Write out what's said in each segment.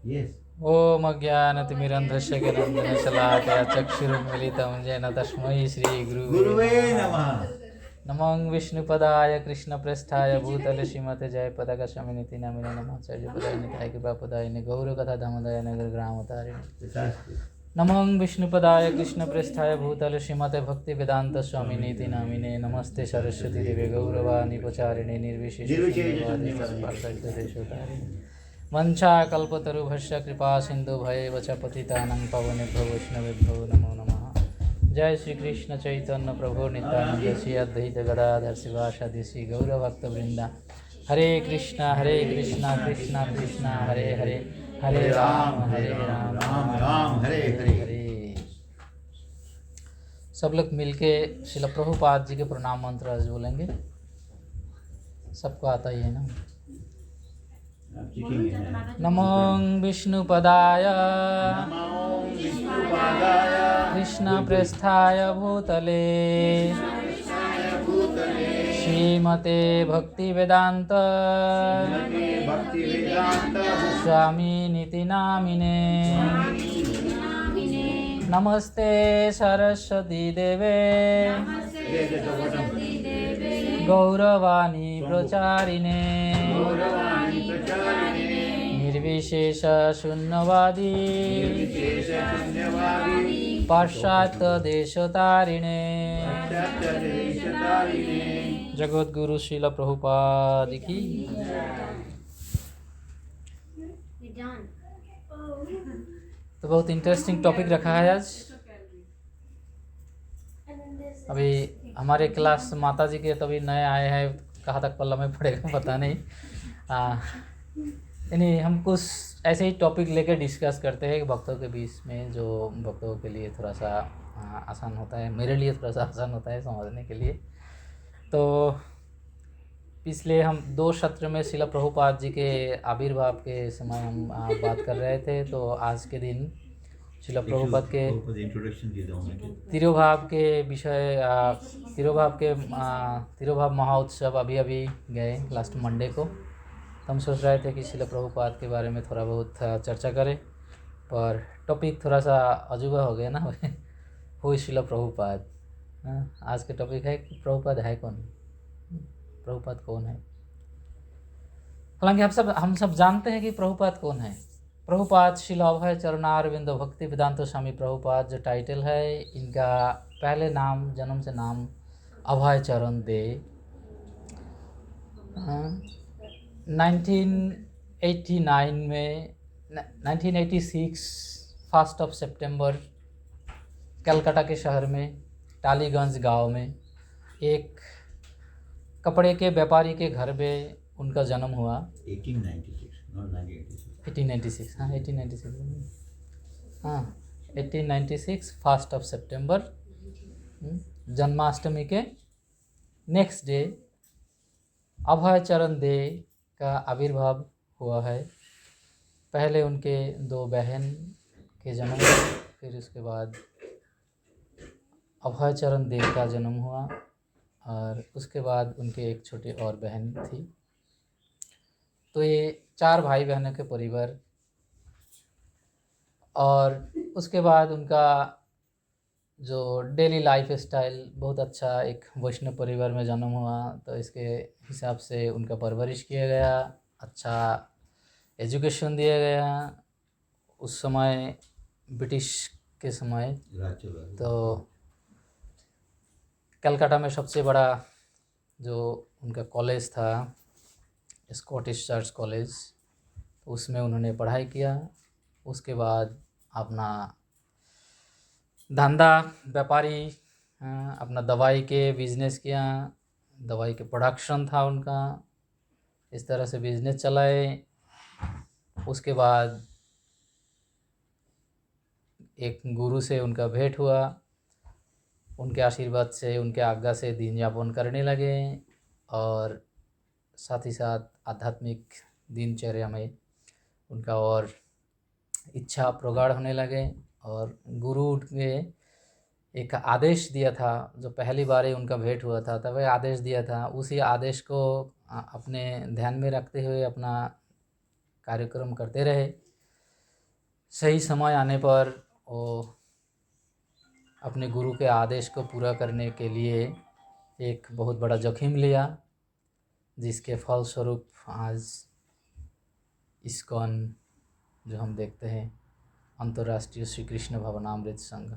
Yes. ओम अज्ञानतिमिरन्धस्य ज्ञानाञ्जनशलाकया चक्षुरुन्मीलितं येन तस्मै श्रीगुरुवे नमः। नमः विष्णुपदाय कृष्णप्रेष्ठाय भूतले श्रीमते जयपताकस्वामिनिति नामिने नमः आचार्यपदाय निताय कृपापदाय गौरकथाधामदाय नगरग्रामतारिणे नमः विष्णुपदाय कृष्णप्रेष्ठाय भूतले श्रीमते भक्तिवेदान्तस्वामिनिति नामिने नमस्ते सरस्वती देवे गौरवाणी प्रचारिणे निर्विशेषशून्यवादी वंशाकल्पतरुभ्यश्च कृपा सिंधु भयेव च पतितानां पावनेभ्यो वैष्णवेभ्यो नमो नमः। जय श्री कृष्ण चैतन्य प्रभु नित्यानंद श्री अद्वैत गदाधर शिवासादि श्री गौरभक्तवृंदा हरे कृष्णा कृष्णा कृष्णा हरे हरे हरे राम राम राम हरे हरे। सब लोग मिलके श्रील प्रभुपाद जी के प्रणाम मंत्र आज बोलेंगे। सबको आता ही है ना। नमो विष्णुपदाय कृष्ण प्रेष्ठाय भूतले श्रीमते भक्तिवेदांत स्वामिनिति नामिने नमस्ते सरस्वती देवे गौरवाणी प्रचारिणे निर्विशेष शून्यवादी पाश्चात्य देशतारिणे जगत गुरु श्रील प्रभुपाद की। तो बहुत इंटरेस्टिंग टॉपिक रखा है आज। अभी हमारे क्लास माता जी के तभी नए आए हैं, कहाँ तक पल्ला में पड़ेगा पता नहीं। यानी हम कुछ ऐसे ही टॉपिक लेकर डिस्कस करते हैं भक्तों के बीच में, जो भक्तों के लिए थोड़ा सा आसान होता है, मेरे लिए थोड़ा सा आसान होता है समझने के लिए। तो पिछले हम 2 सत्र में श्रील प्रभुपाद जी के आविर्भाव के समय हम बात कर रहे थे। तो आज के दिन श्रील प्रभुपाद के तिरुभाव के विषय तिरुभाव महोत्सव अभी गए लास्ट मंडे को। तो हम सोच रहे थे कि श्रील प्रभुपाद के बारे में थोड़ा बहुत चर्चा करें, पर टॉपिक थोड़ा सा अजूबा हो गया ना। हो श्रील प्रभुपाद। आज के टॉपिक है कि प्रभुपाद है कौन, प्रभुपाद कौन है। हालांकि हम सब जानते हैं कि प्रभुपाद कौन है। प्रभुपाद श्रील अभय चरणारविंद भक्ति वेदांत स्वामी प्रभुपाद जो टाइटल है, इनका पहले नाम जन्म से नाम अभय चरण दे। 1989 में 1986 1 सितंबर कलकत्ता के शहर में टालीगंज गांव में एक कपड़े के व्यापारी के घर में उनका जन्म हुआ। 1896 हाँ 1896 1 सितंबर। जन्माष्टमी के नेक्स्ट डे अभय चरण दे का आविर्भाव हुआ है। पहले उनके 2 बहन के जन्म हुए, फिर उसके बाद अभय चरण दे का जन्म हुआ और उसके बाद उनके एक छोटी और बहन थी। तो ये 4 भाई बहनों के परिवार। और उसके बाद उनका जो डेली लाइफ स्टाइल बहुत अच्छा, एक वैष्णव परिवार में जन्म हुआ, तो इसके हिसाब से उनका परवरिश किया गया, अच्छा एजुकेशन दिया गया। उस समय ब्रिटिश के समय तो कलकत्ता में सबसे बड़ा जो उनका कॉलेज था स्कॉटिश चर्च कॉलेज, उसमें उन्होंने पढ़ाई किया। उसके बाद अपना धंधा व्यापारी अपना दवाई के बिजनेस किया, दवाई के प्रोडक्शन था उनका, इस तरह से बिजनेस चलाए। उसके बाद एक गुरु से उनका भेंट हुआ, उनके आशीर्वाद से उनके आज्ञा से दिन यापन करने लगे और साथ ही साथ आध्यात्मिक दिनचर्या में उनका और इच्छा प्रगाढ़ होने लगे। और गुरु ने एक आदेश दिया था, जो पहली बार ही उनका भेंट हुआ था तब वह आदेश दिया था, उसी आदेश को अपने ध्यान में रखते हुए अपना कार्यक्रम करते रहे। सही समय आने पर वो अपने गुरु के आदेश को पूरा करने के लिए एक बहुत बड़ा जोखिम लिया, जिसके फलस्वरूप आज इस्कॉन जो हम देखते हैं, अंतर्राष्ट्रीय श्री कृष्ण भवनामृत संघ,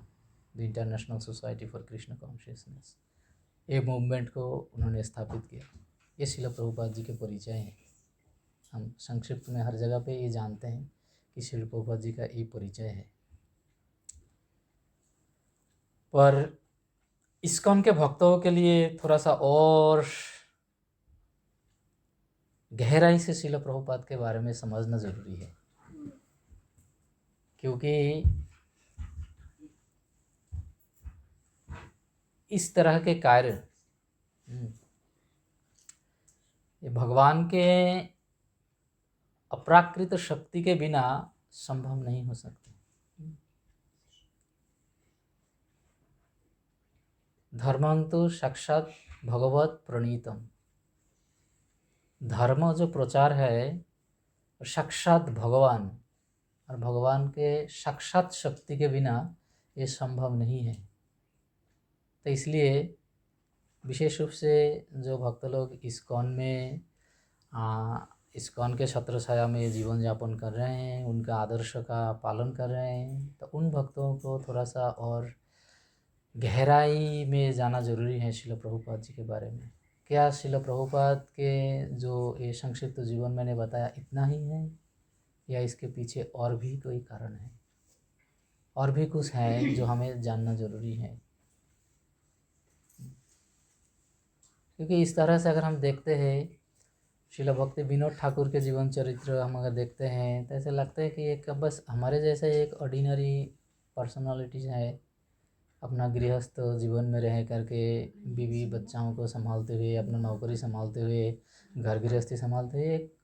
the international society for Krishna consciousness, ये मूवमेंट को उन्होंने स्थापित किया। ये श्रील प्रभुपाद जी के परिचय हैं। हम संक्षिप्त में हर जगह पे ये जानते हैं कि श्रील प्रभुपाद जी का ये परिचय है। पर इस्कॉन के भक्तों के लिए थोड़ा सा और गहराई से श्रील प्रभुपाद के बारे में समझना जरूरी है, क्योंकि इस तरह के कार्य ये भगवान के अप्राकृत शक्ति के बिना संभव नहीं हो सकते। धर्मं तो साक्षात भगवत प्रणीतम, धर्म जो प्रचार है साक्षात भगवान, और भगवान के साक्षात शक्ति के बिना ये संभव नहीं है। तो इसलिए विशेष रूप से जो भक्त लोग इस्कॉन में इस्कॉन के छत्र छाया में जीवन यापन कर रहे हैं, उनका आदर्श का पालन कर रहे हैं, तो उन भक्तों को थोड़ा सा और गहराई में जाना जरूरी है श्रील प्रभुपाद जी के बारे में। क्या श्रील प्रभुपाद के जो ये संक्षिप्त जीवन मैंने बताया इतना ही है, या इसके पीछे और भी कोई कारण है, और भी कुछ है जो हमें जानना जरूरी है? क्योंकि इस तरह से अगर हम देखते हैं, श्रील भक्ति विनोद ठाकुर के जीवन चरित्र हम अगर देखते हैं, तो ऐसे लगता है कि एक बस हमारे जैसे एक ऑर्डिनरी पर्सनालिटीज है, अपना गृहस्थ जीवन में रह करके बीवी बच्चाओं को संभालते हुए, अपना नौकरी संभालते हुए, घर गृहस्थी संभालते हुए एक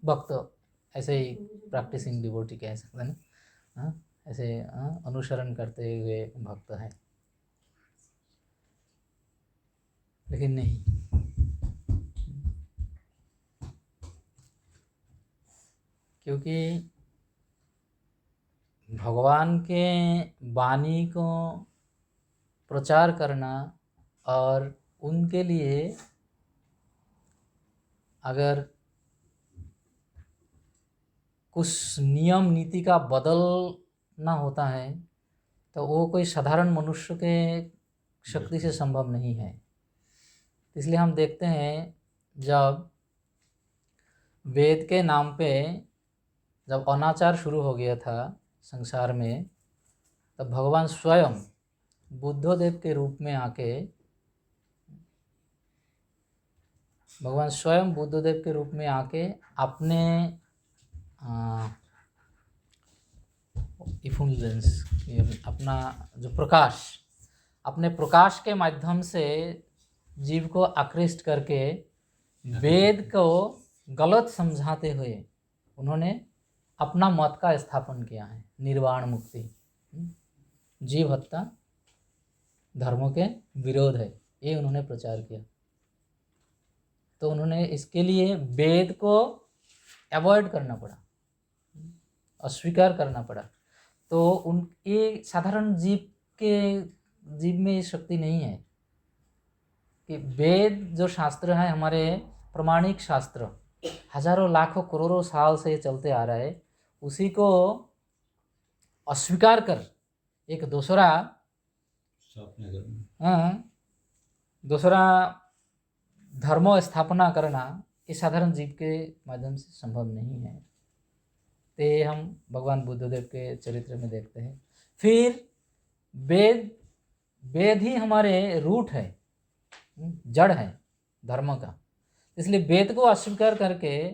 भक्त, ऐसे ही प्रैक्टिसिंग डिवोटी कह सकते हैं ना, ऐसे अनुसरण करते हुए भक्त है। लेकिन नहीं, क्योंकि भगवान के वाणी को प्रचार करना और उनके लिए अगर कुछ नियम नीति का बदलना होता है, तो वो कोई साधारण मनुष्य के शक्ति से संभव नहीं है। इसलिए हम देखते हैं, जब वेद के नाम पे जब अनाचार शुरू हो गया था संसार में, तब भगवान स्वयं बुद्धदेव के रूप में आके, अपने इफ्लुएंस, अपना जो प्रकाश, अपने प्रकाश के माध्यम से जीव को आकृष्ट करके वेद को गलत समझाते हुए उन्होंने अपना मत का स्थापन किया है। निर्वाण मुक्ति, जीव हत्या धर्मों के विरोध है, ये उन्होंने प्रचार किया। तो उन्होंने इसके लिए वेद को अवॉइड करना पड़ा, अस्वीकार करना पड़ा। तो उनके साधारण जीव में शक्ति नहीं है कि वेद जो शास्त्र है, हमारे प्रमाणिक शास्त्र, हजारों लाखों करोड़ों साल से चलते आ रहा है, उसी को अस्वीकार कर एक दूसरा धर्म स्थापना करना इस साधारण जीव के माध्यम से संभव नहीं है। ते हम भगवान बुद्धदेव के चरित्र में देखते हैं। फिर वेद ही हमारे रूट है, जड़ है धर्म का, इसलिए वेद को अस्वीकार करके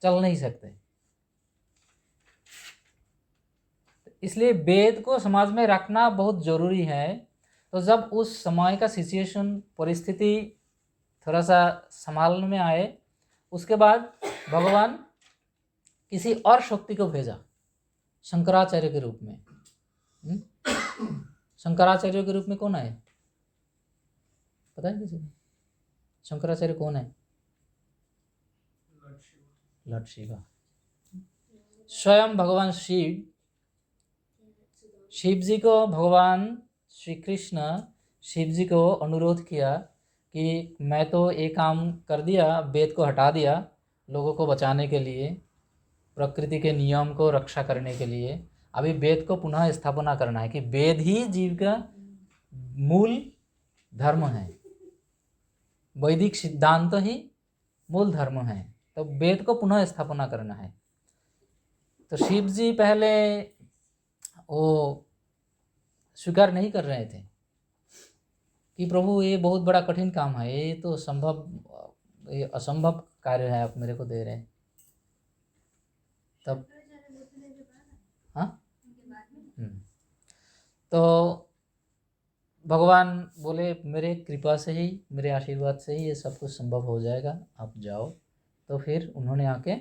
चल नहीं सकते। इसलिए वेद को समाज में रखना बहुत ज़रूरी है। तो जब उस समय का सिचुएशन, परिस्थिति थोड़ा सा संभालने में आए, उसके बाद भगवान किसी और शक्ति को भेजा शंकराचार्य के रूप में। शंकराचार्य के रूप में कौन आए, पता है किसी को? शंकराचार्य कौन है? लॉर्ड शिवा। स्वयं भगवान शिव जी को भगवान श्री कृष्ण शिव जी को अनुरोध किया कि मैं तो एक काम कर दिया, वेद को हटा दिया लोगों को बचाने के लिए, प्रकृति के नियम को रक्षा करने के लिए। अभी वेद को पुनः स्थापना करना है कि वेद ही जीव का मूल धर्म है, वैदिक सिद्धांत ही मूल धर्म है, तो वेद को पुनः स्थापना करना है। तो शिव जी पहले वो स्वीकार नहीं कर रहे थे कि प्रभु ये बहुत बड़ा कठिन काम है, ये तो ये असंभव कार्य है, आप मेरे को दे रहे हैं। तब हाँ तो भगवान बोले मेरे कृपा से ही, मेरे आशीर्वाद से ही ये सब कुछ संभव हो जाएगा, आप जाओ। तो फिर उन्होंने आके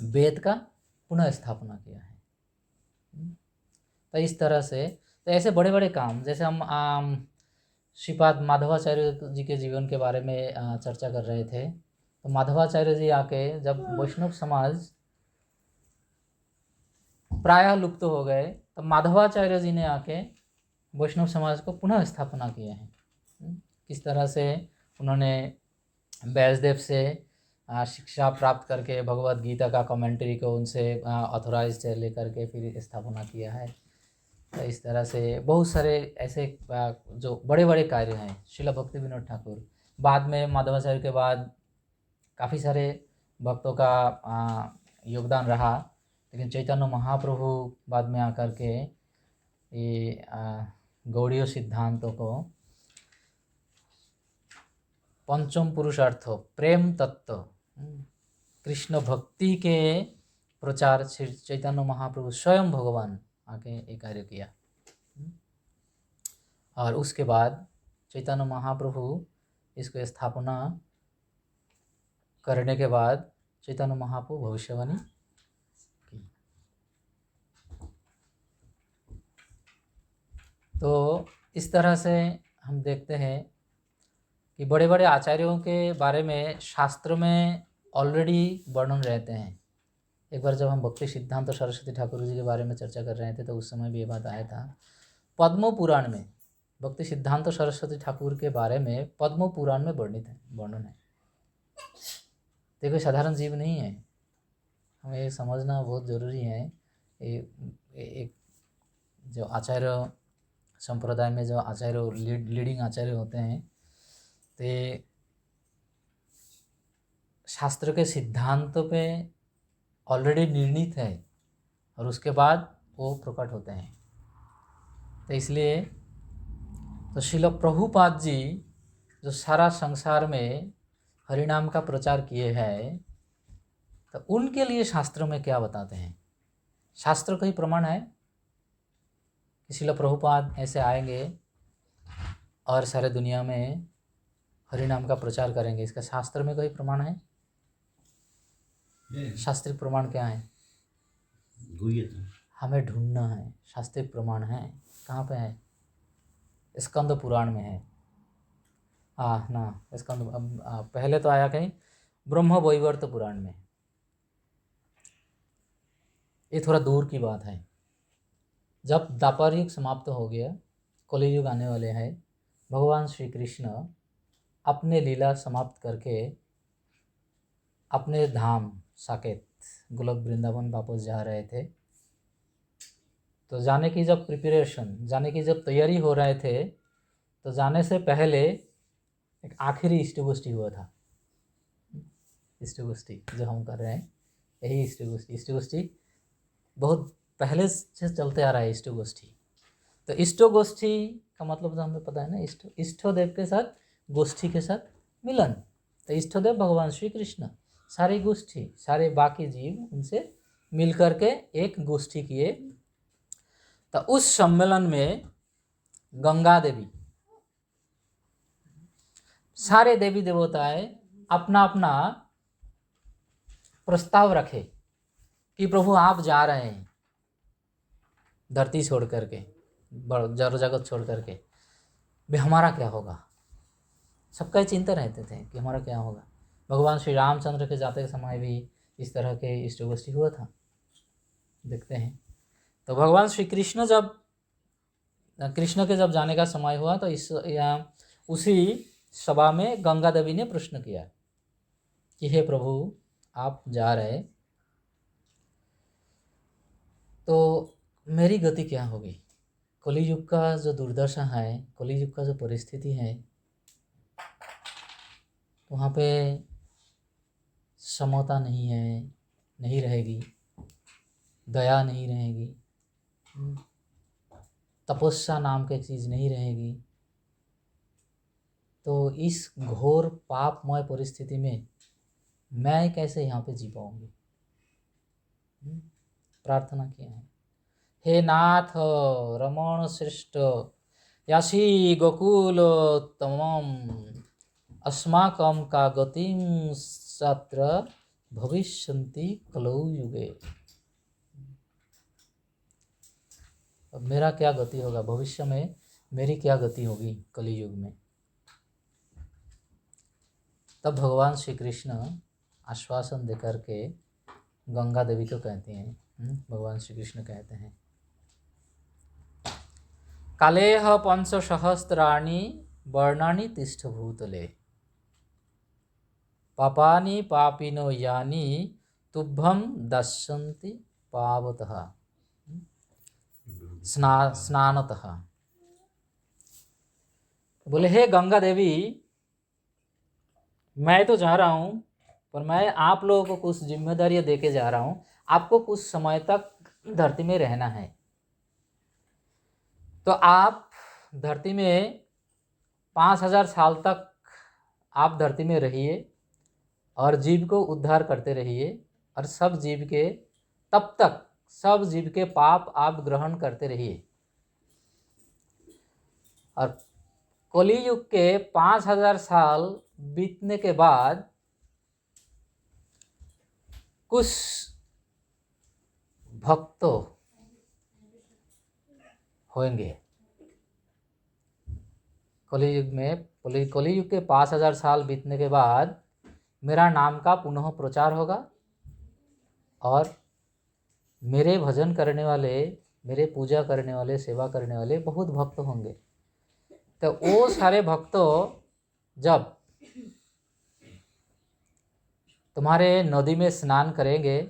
वेद का पुनः स्थापना किया है। तो इस तरह से तो ऐसे बड़े बड़े काम, जैसे हम श्रीपाद माधवाचार्य जी के जीवन के बारे में चर्चा कर रहे थे। तो माधवाचार्य जी आके जब वैष्णव समाज प्रायः लुप्त हो गए, तो माधवाचार्य जी ने आके वैष्णव समाज को पुनः स्थापना किए हैं। किस तरह से उन्होंने व्यासदेव से शिक्षा प्राप्त करके भगवत गीता का कमेंट्री को उनसे ऑथोराइज से लेकर के फिर स्थापना किया है। तो इस तरह से बहुत सारे ऐसे जो बड़े बड़े कार्य हैं। श्रील भक्ति विनोद ठाकुर, बाद में माधवाचार्य के बाद काफ़ी सारे भक्तों का योगदान रहा, लेकिन चैतन्य महाप्रभु बाद में आकर के ये गौड़ीय सिद्धांतों को पंचम पुरुषार्थ प्रेम तत्व कृष्ण भक्ति के प्रचार श्री चैतन्य महाप्रभु स्वयं भगवान आके एक कार्य किया। और उसके बाद चैतन्य महाप्रभु इसको स्थापना करने के बाद चैतन्य महाप्रभु भविष्यवाणी की। तो इस तरह से हम देखते हैं कि बड़े बड़े आचार्यों के बारे में शास्त्र में ऑलरेडी वर्णन रहते हैं। एक बार जब हम भक्ति सिद्धांत सरस्वती ठाकुर जी के बारे में चर्चा कर रहे थे तो उस समय भी ये बात आया था। पद्म पुराण में भक्ति सिद्धांत सरस्वती ठाकुर के बारे में पद्म पुराण में वर्णन है। देखो साधारण जीव नहीं है, हमें ये समझना बहुत ज़रूरी है। एक जो आचार्य संप्रदाय में जो आचार्य लीडिंग आचार्य होते हैं, तो शास्त्र के सिद्धांतों पे ऑलरेडी निर्णीत है और उसके बाद वो प्रकट होते हैं। तो इसलिए तो श्रील प्रभुपाद जी जो सारा संसार में हरिनाम का प्रचार किए हैं, तो उनके लिए शास्त्र में क्या बताते हैं? शास्त्र का ही प्रमाण है कि श्रील प्रभुपाद ऐसे आएंगे और सारे दुनिया में हरिनाम का प्रचार करेंगे। इसका शास्त्र में कोई प्रमाण है? शास्त्रीय प्रमाण क्या है? हमें ढूंढना है। शास्त्रीय प्रमाण है कहाँ पे है? स्कंद पुराण में है। स्कंद पहले तो आया कहीं ब्रह्म वैवर्त पुराण में। ये थोड़ा दूर की बात है। जब द्वापर युग समाप्त हो गया, कलियुग आने वाले हैं, भगवान श्री कृष्ण अपने लीला समाप्त करके अपने धाम साकेत गोलोक वृंदावन वापस जा रहे थे। तो जाने की जब जाने की जब तैयारी हो रहे थे, तो जाने से पहले एक आखिरी इष्टगोष्ठी हुआ था। इष्टगोष्ठी जो हम कर रहे हैं, यही इष्टगोष्ठी बहुत पहले से चलते आ रहा है। इष्टगोष्ठी तो इष्टगोष्ठी का मतलब तो हमें पता है ना, इष्टदेव के साथ गोष्ठी के साथ मिलन। तो इष्टदेव भगवान श्री कृष्ण, सारी गोष्ठी सारे बाकी जीव उनसे मिल करके एक गोष्ठी किए। तो उस सम्मेलन में गंगा देवी, सारे देवी देवताएं अपना अपना प्रस्ताव रखे कि प्रभु आप जा रहे हैं धरती छोड़ करके, जड़ जगत छोड़ करके, भी हमारा क्या होगा? सबका चिंता रहते थे कि हमारा क्या होगा। भगवान श्री रामचंद्र के जाते समय भी इस तरह के इष्ट गोष्ठी हुआ था, देखते हैं। तो भगवान श्री कृष्ण के जब जाने का समय हुआ तो उसी सभा में गंगा देवी ने प्रश्न किया कि हे प्रभु, आप जा रहे तो मेरी गति क्या होगी? कलियुग का जो दुर्दशा है, कलियुग का जो परिस्थिति है, वहाँ पे समता नहीं है, नहीं रहेगी, दया नहीं रहेगी, तपस्या नाम की चीज़ नहीं रहेगी। तो इस घोर पापमय परिस्थिति में मैं कैसे यहाँ पे जी पाऊँगी? प्रार्थना किया है, हे नाथ रमण श्रेष्ठ यासी गोकुल तमम अस्माकं का गतिम सत्र भविष्यन्ति कलौ युगे। अब मेरा क्या गति होगा भविष्य में, मेरी क्या गति होगी कलियुग में? तब भगवान श्री कृष्ण आश्वासन देकर के गंगा देवी को कहते हैं, भगवान श्री कृष्ण कहते हैं, कालेह पंचसहस्राणि वर्णानि तिष्ठ भूतले पापानि पापिनो यानि तुभ्यं दस्यन्ति पावतः स्नानतः। बोले हे गंगा देवी, मैं तो जा रहा हूँ, पर मैं आप लोगों को कुछ जिम्मेदारियाँ देके जा रहा हूँ। आपको कुछ समय तक धरती में रहना है, तो आप धरती में 5000 साल तक आप धरती में रहिए और जीव को उद्धार करते रहिए, और सब जीव के तब तक सब जीव के पाप आप ग्रहण करते रहिए। और कलियुग के 5000 साल बीतने के बाद कुछ भक्त होंगे। कलियुग के 5000 साल बीतने के बाद मेरा नाम का पुनः प्रचार होगा और मेरे भजन करने वाले, मेरे पूजा करने वाले, सेवा करने वाले बहुत भक्त होंगे। तो वो सारे भक्तों जब तुम्हारे नदी में स्नान करेंगे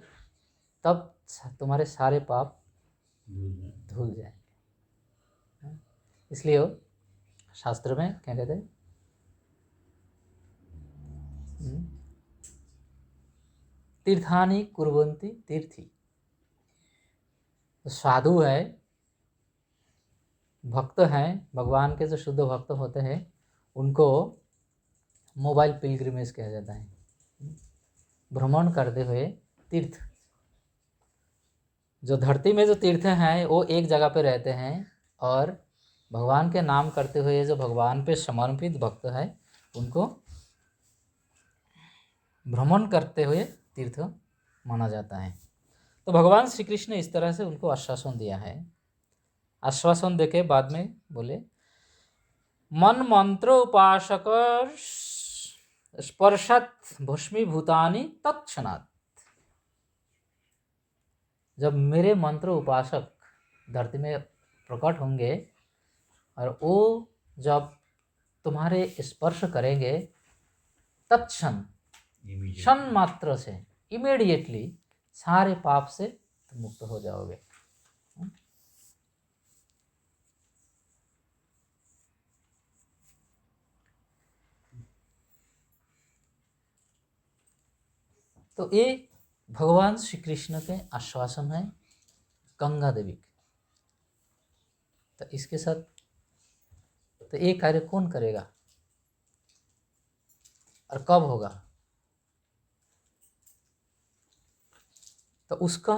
तब तुम्हारे सारे पाप धुल जाएंगे। इसलिए शास्त्र में क्या कहते हैं, तीर्थानि कुर्वन्ति तीर्थी। तो साधु है, भक्त हैं, भगवान के जो शुद्ध भक्त होते हैं उनको मोबाइल पिलग्रिमेज कहा जाता है, भ्रमण करते हुए तीर्थ। जो धरती में जो तीर्थ हैं वो एक जगह पे रहते हैं, और भगवान के नाम करते हुए जो भगवान पे समर्पित भक्त है उनको भ्रमण करते हुए तीर्थ माना जाता है। तो भगवान श्री कृष्ण इस तरह से उनको आश्वासन दिया है। आश्वासन देके बाद में बोले, मन मंत्र उपासक स्पर्शत भस्मीभूतानि तत्क्षणात्। जब मेरे मंत्र उपासक धरती में प्रकट होंगे और वो जब तुम्हारे स्पर्श करेंगे, तत्क्षण क्षण मात्र से, इमीडिएटली सारे पाप से तुम मुक्त हो जाओगे। तो ये भगवान श्री कृष्ण के आश्वासन है गंगा देवी के। तो इसके साथ तो ये कार्य कौन करेगा और कब होगा? तो उसका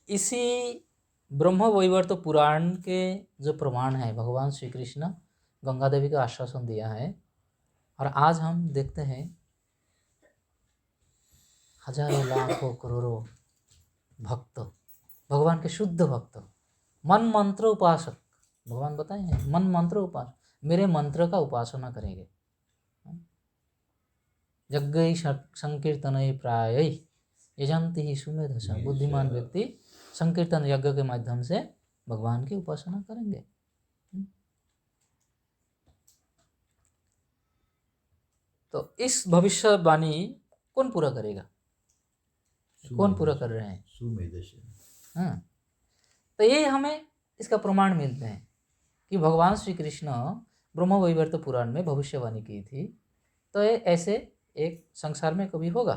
इसी ब्रह्म वैवर्त पुराण के जो प्रमाण है, भगवान श्री कृष्ण गंगा देवी का आश्वासन दिया है। और आज हम देखते हैं हजारों लाखों करोड़ों भक्त, भगवान के शुद्ध भक्त, मन मंत्र उपासक, भगवान बताए हैं मन मंत्र उपासक, मेरे मंत्र का उपासना करेंगे। यज्ञ संकीर्तन प्राय यजंती ही सुमेधसा। बुद्धिमान व्यक्ति संकीर्तन यज्ञ के माध्यम से भगवान की उपासना करेंगे। तो इस भविष्यवाणी कौन पूरा करेगा? कौन पूरा कर रहे हैं? सुमेधस्य। हाँ, तो ये हमें इसका प्रमाण मिलते हैं कि भगवान श्री कृष्ण ब्रह्मवैवर्त पुराण में भविष्यवाणी की थी, तो ये ऐसे एक संसार में कभी होगा।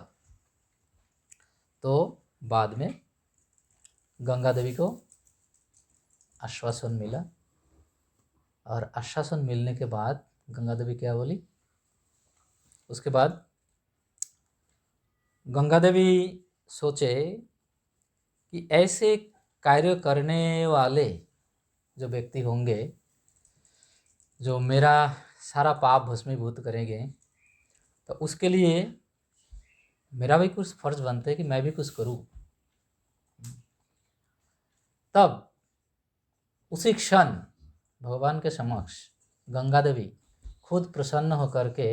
तो बाद में गंगा देवी को आश्वासन मिला, और आश्वासन मिलने के बाद गंगा देवी क्या बोली? उसके बाद गंगा देवी सोचे कि ऐसे कार्य करने वाले जो व्यक्ति होंगे, जो मेरा सारा पाप भस्मीभूत करेंगे, तो उसके लिए मेरा भी कुछ फर्ज बनता है कि मैं भी कुछ करूं। तब उसी क्षण भगवान के समक्ष गंगा देवी खुद प्रसन्न होकर के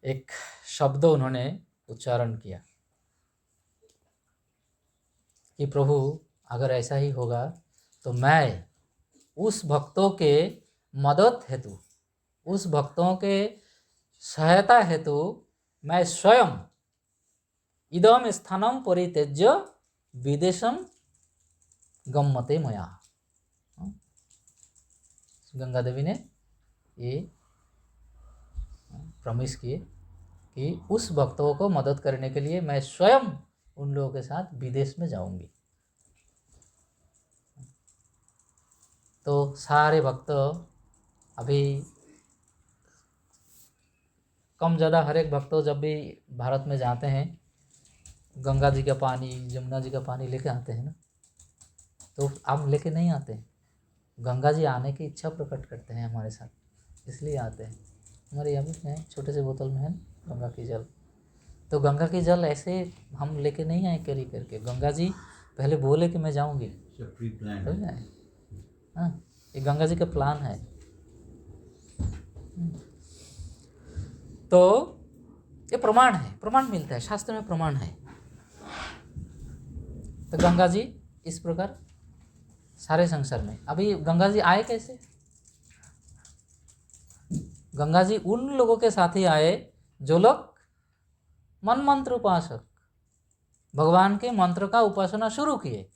एक शब्द उन्होंने उच्चारण किया कि प्रभु, अगर ऐसा ही होगा तो मैं उस भक्तों के मदद हेतु, उस भक्तों के सहायता हेतु मैं स्वयं इदम स्थानम परित्यज्य विदेशम गम्यते मया। गंगा देवी ने ये प्रॉमिस किए कि उस भक्तों को मदद करने के लिए मैं स्वयं उन लोगों के साथ विदेश में जाऊंगी। तो सारे भक्त अभी कम ज़्यादा हर एक भक्त जब भी भारत में जाते हैं, गंगा जी का पानी, यमुना जी का पानी लेके आते हैं ना, तो हम लेके नहीं आते हैं। गंगा जी आने की इच्छा प्रकट करते हैं हमारे साथ, इसलिए आते हैं। हमारे यहाँ भी है, छोटे से बोतल में है गंगा की जल। तो गंगा की जल ऐसे हम लेके नहीं आए कैरी करके, गंगा जी पहले बोले कि मैं जाऊँगी, तो जाए। हाँ, ये गंगा जी का प्लान है। तो ये प्रमाण है, प्रमाण मिलता है, शास्त्र में प्रमाण है। तो गंगा जी इस प्रकार सारे संसार में, अभी गंगा जी आए कैसे? गंगा जी उन लोगों के साथ ही आए जो लोग मन मंत्र उपासक, भगवान के मंत्र का उपासना शुरू किए।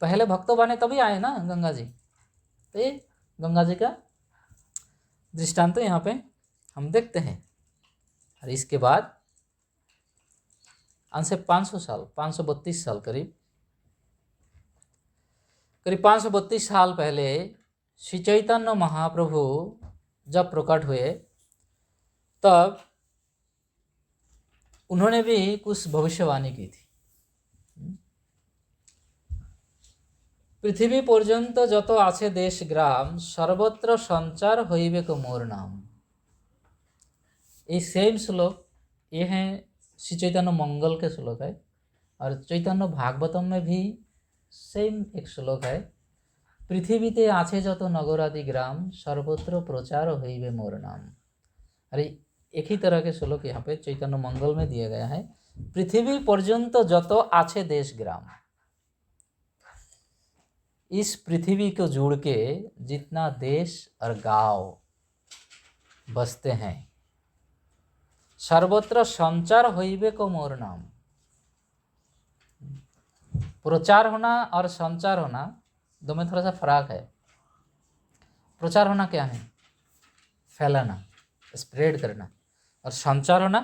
पहले भक्तों बने तभी आए ना गंगा जी। तो ये गंगा जी का दृष्टांत यहाँ पे हम देखते हैं। और इसके बाद आज से 500 साल, 532 साल करीब 532 साल पहले श्री चैतन्य महाप्रभु जब प्रकट हुए, तब उन्होंने भी कुछ भविष्यवाणी की थी। पृथ्वी पर्यंत जत आछे देश ग्राम, सर्वत्र संचार होइबे को मोर नाम। ये सेम श्लोक, ये हैं श्री चैतन्य मंगल के श्लोक है, और चैतन्य भागवतम में भी सेम एक श्लोक है, पृथ्वीते आछे जत नगरादि ग्राम, सर्वत्र प्रचार होइबे मोर नाम। अरे एक ही तरह के श्लोक यहाँ पे चैतन्य मंगल में दिया गया है। पृथ्वी पर्यंत जत आछे देश ग्राम, इस पृथ्वी को जोड़ के जितना देश और गांव बसते हैं, सर्वत्र संचार होइबे को मोर नाम। प्रचार होना और संचार होना दो में थोड़ा सा फर्क है। प्रचार होना क्या है? फैलाना, स्प्रेड करना, और संचार होना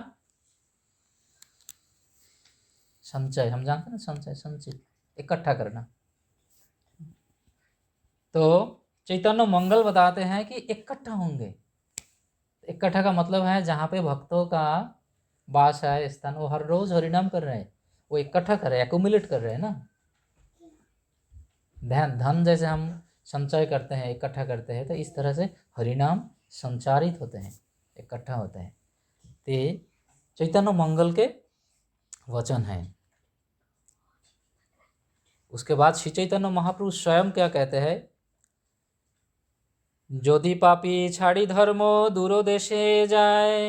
संचय, हम जानते हैं ना, संचय, संचित, इकट्ठा करना। तो चैतन्य मंगल बताते हैं कि इकट्ठा होंगे। इकट्ठा का मतलब है जहाँ पे भक्तों का वास है, स्थान, वो हर रोज हरिनाम कर रहे हैं, वो इकट्ठा कर रहे हैं, एक्यूमुलेट कर रहे हैं ना। धन जैसे हम संचय करते हैं, इकट्ठा करते हैं, तो इस तरह से हरिनाम संचारित होते हैं, इकट्ठा होते हैं। ते चैतन्य मंगल के वचन हैं। उसके बाद श्री चैतन्य महाप्रभु स्वयं क्या कहते हैं? যদি পাপী ছাড়ি ধর্ম দূর দেশে যায়,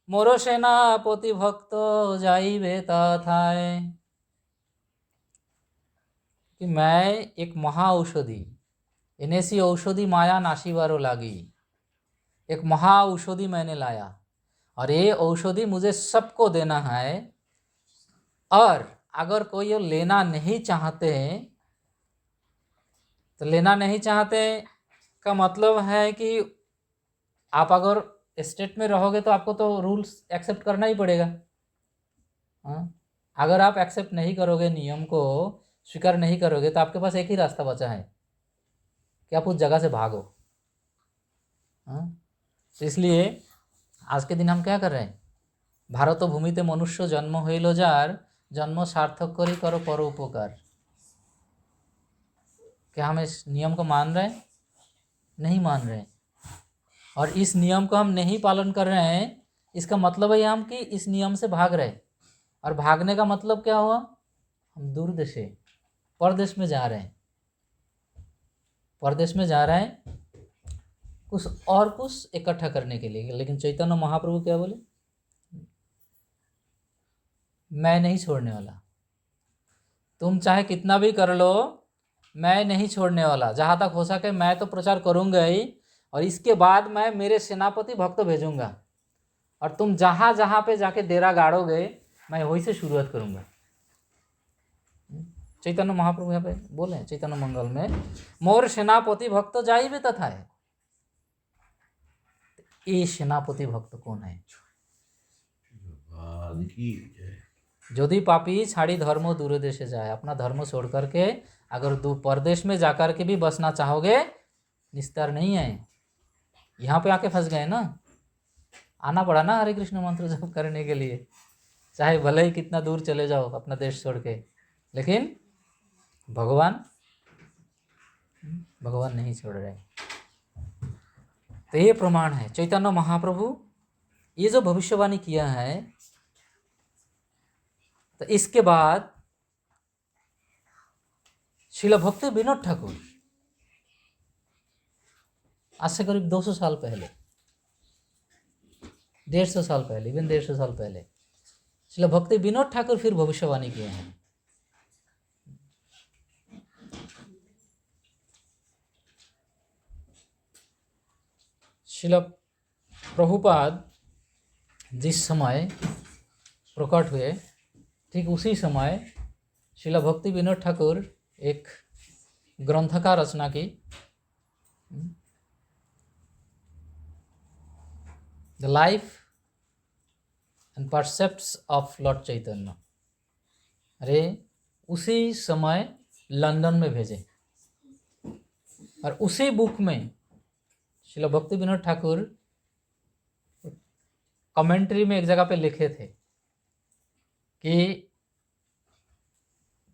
মোর সেনাপতি भक्त जाइबे तथाय। कि मैं एक महा औषधि, एनेसी औषधि माया नाशीवारो लागी, एक महा औषधि मैंने लाया और ये औषधि मुझे सबको देना है। और अगर कोई ये लेना नहीं चाहते तो लेना नहीं चाहते का मतलब है कि आप अगर स्टेट में रहोगे तो आपको तो रूल्स एक्सेप्ट करना ही पड़ेगा। हाँ, अगर आप एक्सेप्ट नहीं करोगे, नियम को स्वीकार नहीं करोगे, तो आपके पास एक ही रास्ता बचा है कि आप उस जगह से भागो। हाँ, तो इसलिए आज के दिन हम क्या कर रहे हैं, भारत भूमिते मनुष्य जन्म हईल जार, जन्म सार्थक करी करो परोपकार। क्या हम इस नियम को मान रहे हैं? नहीं मान रहे हैं। और इस नियम को हम नहीं पालन कर रहे हैं, इसका मतलब है हम कि इस नियम से भाग रहे। और भागने का मतलब क्या हुआ, हम दूर देशे परदेश में जा रहे हैं। परदेश में जा रहे हैं कुछ इकट्ठा करने के लिए। लेकिन चैतन्य महाप्रभु क्या बोले, मैं नहीं छोड़ने वाला, तुम चाहे कितना भी कर लो, मैं नहीं छोड़ने वाला। जहाँ तक हो सके मैं तो प्रचार करूँगा ही, और इसके बाद मैं मेरे सेनापति भक्त भेजूँगा, और तुम जहाँ जहाँ पे जाके डेरा गाड़ोगे मैं वहीं से शुरुआत करूँगा। चैतन्य महाप्रभु यहाँ पे बोले चैतन्य मंगल में, मोर सेनापति भक्त जाइबे तथाय। ये सेनापति भक्त कौन है? यदि पापी छाड़ी धर्म दूर देशे जाए, अपना धर्म छोड़ करके अगर परदेश में जाकर के भी बसना चाहोगे, निस्तार नहीं है। यहाँ पे आके फंस गए ना, आना पड़ा ना हरे कृष्ण मंत्र जप करने के लिए, चाहे भले ही कितना दूर चले जाओ अपना देश छोड़ के, लेकिन भगवान नहीं छोड़ रहे। तो ये प्रमाण है चैतन्य महाप्रभु ये जो भविष्यवाणी किया है। तो इसके बाद श्रील भक्ति विनोद ठाकुर आज से करीब 200 साल पहले, 150 साल पहले, इवन 150 साल पहले श्रील भक्ति विनोद ठाकुर फिर भविष्यवाणी किए हैं। श्रील प्रभुपाद जिस समय प्रकट हुए, ठीक उसी समय श्रील भक्ति विनोद ठाकुर एक ग्रंथ का रचना की, the life and precepts of Lord Chaitanya. अरे उसी समय लंदन में भेजे, और उसी बुक में श्रील भक्ति विनोद ठाकुर कमेंट्री में एक जगह पे लिखे थे कि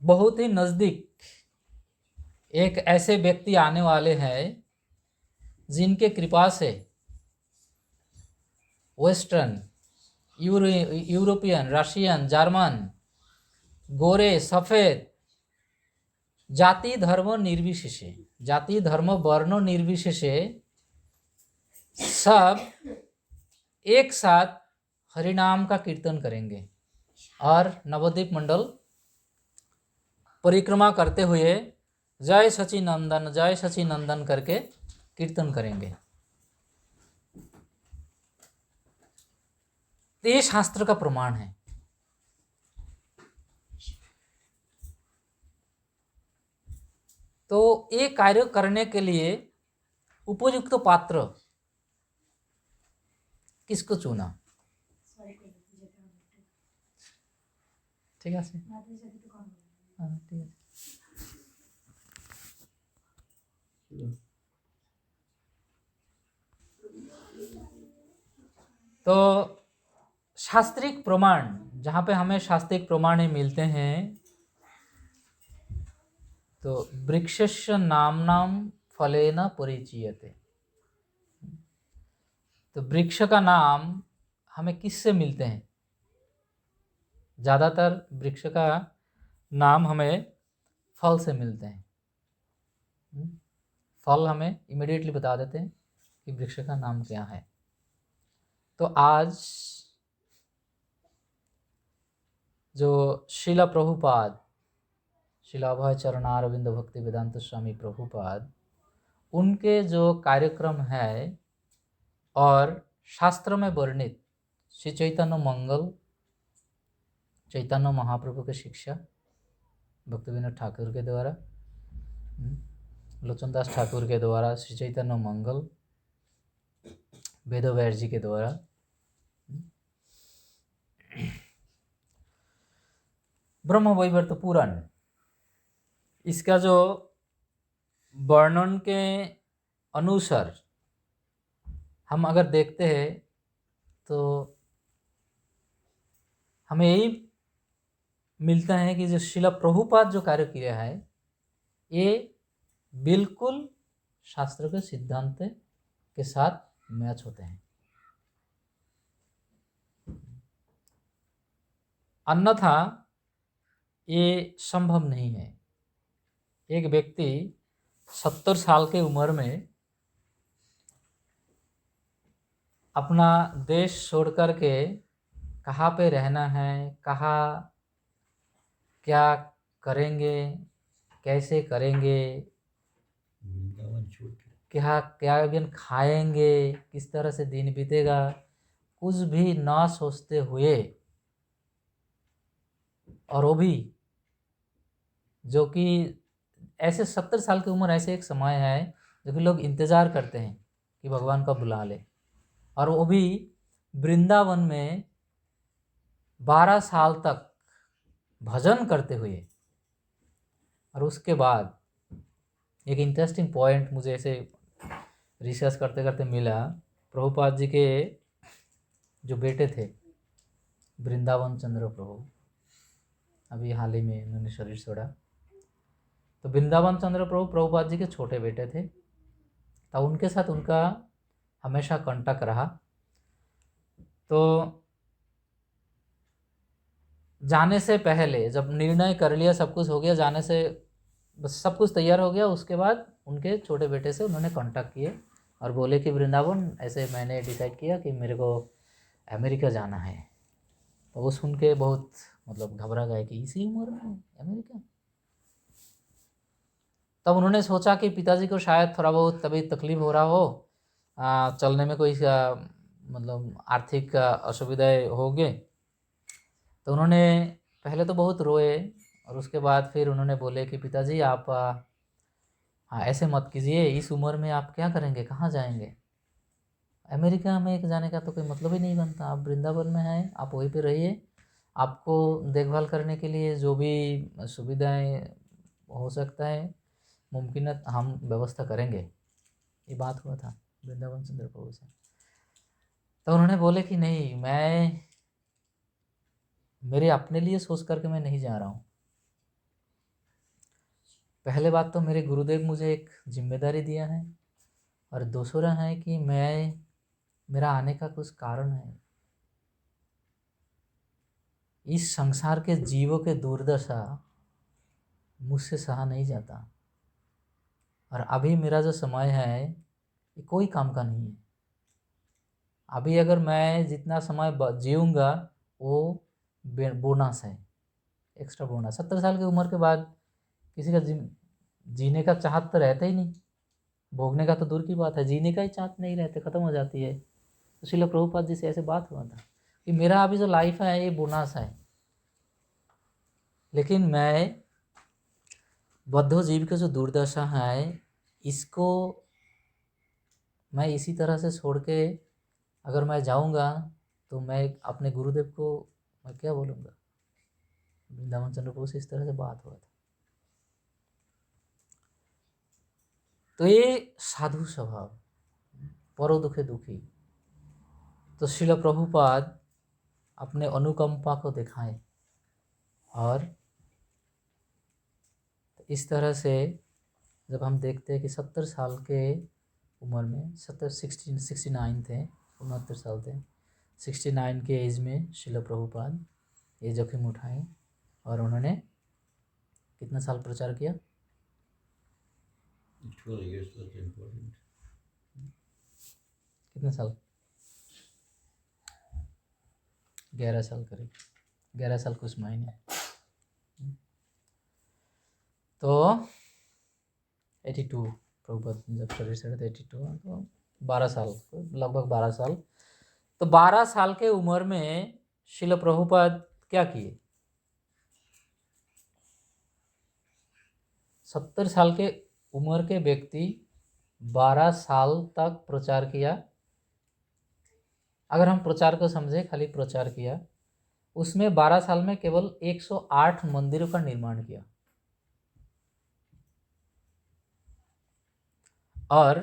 बहुत ही नज़दीक एक ऐसे व्यक्ति आने वाले हैं जिनके कृपा से वेस्टर्न, यूरोपियन, रशियन, जर्मन, गोरे, सफ़ेद, जाति धर्म निर्विशेषे, जाति धर्म वर्ण निर्विशेषे सब एक साथ हरिनाम का कीर्तन करेंगे और नवद्वीप मंडल परिक्रमा करते हुए जय सची नंदन करके कीर्तन करेंगे। ये शास्त्र का प्रमाण है। तो ये कार्य करने के लिए उपयुक्त पात्र किसको चुना? ठीक है, हाँ ठीक है। तो शास्त्रिक प्रमाण, जहाँ पे हमें शास्त्रिक प्रमाण मिलते हैं, तो वृक्षस्य नाम्नां फलेन परिचीयते। तो वृक्ष का नाम हमें किससे मिलते हैं? ज़्यादातर वृक्ष का नाम हमें फल से मिलते हैं। फल हमें इमीडिएटली बता देते हैं कि वृक्ष का नाम क्या है। तो आज जो शिला प्रभुपाद, शिला अभय चरणारविंद भक्ति वेदांत स्वामी प्रभुपाद, उनके जो कार्यक्रम है और शास्त्र में वर्णित श्री चैतन्य मंगल, चैतन्य महाप्रभु की शिक्षा भक्तिविनोद ठाकुर के द्वारा, लोचनदास ठाकुर के द्वारा, श्री चैतन्य मंगल, वेदव्यास जी के द्वारा, ब्रह्म वैवर्त पुराण, इसका जो वर्णन के अनुसार हम अगर देखते हैं तो हमें यही मिलता है कि जो शिला प्रभुपाद जो कार्य किया है ये बिल्कुल शास्त्र के सिद्धांत के साथ मैच होते हैं। अन्यथा ये संभव नहीं है। एक व्यक्ति 70 साल के उम्र में अपना देश छोड़ कर के कहाँ पे रहना है, कहाँ क्या करेंगे, कैसे करेंगे, क्या क्या व्यंजन खाएंगे, किस तरह से दिन बीतेगा, कुछ भी ना सोचते हुए, और वो भी जो कि ऐसे 70 साल की उम्र ऐसे एक समय है जो कि लोग इंतज़ार करते हैं कि भगवान का बुला ले, और वो भी वृंदावन में 12 साल तक भजन करते हुए। और उसके बाद एक इंटरेस्टिंग पॉइंट मुझे ऐसे रिसर्च करते करते मिला, प्रभुपाद जी के जो बेटे थे वृंदावन चंद्र प्रभु, अभी हाल ही में उन्होंने शरीर छोड़ा, तो वृंदावन चंद्र प्रभु प्रभुपाद जी के छोटे बेटे थे। तो उनके साथ उनका हमेशा कांटेक्ट रहा। तो जाने से पहले जब निर्णय कर लिया, सब कुछ हो गया, जाने से बस सब कुछ तैयार हो गया, उसके बाद उनके छोटे बेटे से उन्होंने कांटेक्ट किए और बोले कि वृंदावन ऐसे मैंने डिसाइड किया कि मेरे को अमेरिका जाना है। तो वो सुन के बहुत मतलब घबरा गए कि इसी उम्र में अमेरिका। तब उन्होंने सोचा कि पिताजी को शायद थोड़ा बहुत तभी तकलीफ हो रहा हो, चलने में कोई मतलब आर्थिक असुविधाएं होंगे। तो उन्होंने पहले तो बहुत रोए, और उसके बाद फिर उन्होंने बोले कि पिताजी आप ऐसे मत कीजिए, इस उम्र में आप क्या करेंगे, कहाँ जाएंगे, अमेरिका में जाने का तो कोई मतलब ही नहीं बनता। आप वृंदावन में हैं, आप वहीं पे रहिए, आपको देखभाल करने के लिए जो भी सुविधाएं हो सकता है मुमकिन है हम व्यवस्था करेंगे। ये बात हुआ था वृंदावन चंद्र प्रभु से। तो उन्होंने बोले कि नहीं, मैं मेरे अपने लिए सोच करके मैं नहीं जा रहा हूँ। पहले बात तो मेरे गुरुदेव मुझे एक जिम्मेदारी दिया है, और दूसरा है कि मेरा आने का कुछ कारण है। इस संसार के जीवों के दुर्दशा मुझसे सहा नहीं जाता, और अभी मेरा जो समय है ये कोई काम का नहीं है। अभी अगर मैं जितना समय जीऊँगा वो बोनस है, एक्स्ट्रा बोनस। 70 साल की उम्र के बाद किसी का जीने का चाहत तो रहता ही नहीं, भोगने का तो दूर की बात है, जीने का ही चाहत नहीं रहते, ख़त्म हो जाती है। तो श्रील प्रभुपाद जी से ऐसे बात हुआ था कि मेरा अभी जो लाइफ है ये बोनस है, लेकिन मैं बद्ध जीव की जो दुर्दशा है इसको मैं इसी तरह से छोड़ के अगर मैं जाऊंगा तो मैं अपने गुरुदेव को मैं क्या बोलूँगा। वृंदावन चंद्र प्रभु से इस तरह से बात हुआ था। तो ये साधु स्वभाव, परो दुखे दुखी। तो श्रील प्रभुपाद अपने अनुकंपा को दिखाएं, और इस तरह से जब हम देखते हैं कि 70 साल के उम्र में 69 थे, 69 साल थे, 69 के एज में श्रील प्रभुपाद ये जोखिम उठाए, और उन्होंने कितना साल प्रचार किया, 12 years was important. कितने साल? 11 साल करीब, 11 साल कुछ महीने। तो 82 प्रभुपाद जब शरीर से 82, तो 12 साल, लगभग 12 साल। तो 12 साल के उम्र में श्रील प्रभुपाद क्या किए? 70 साल के उम्र के व्यक्ति 12 साल तक प्रचार किया। अगर हम प्रचार को समझे, खाली प्रचार किया, उसमें 12 साल में केवल 108 मंदिरों का निर्माण किया और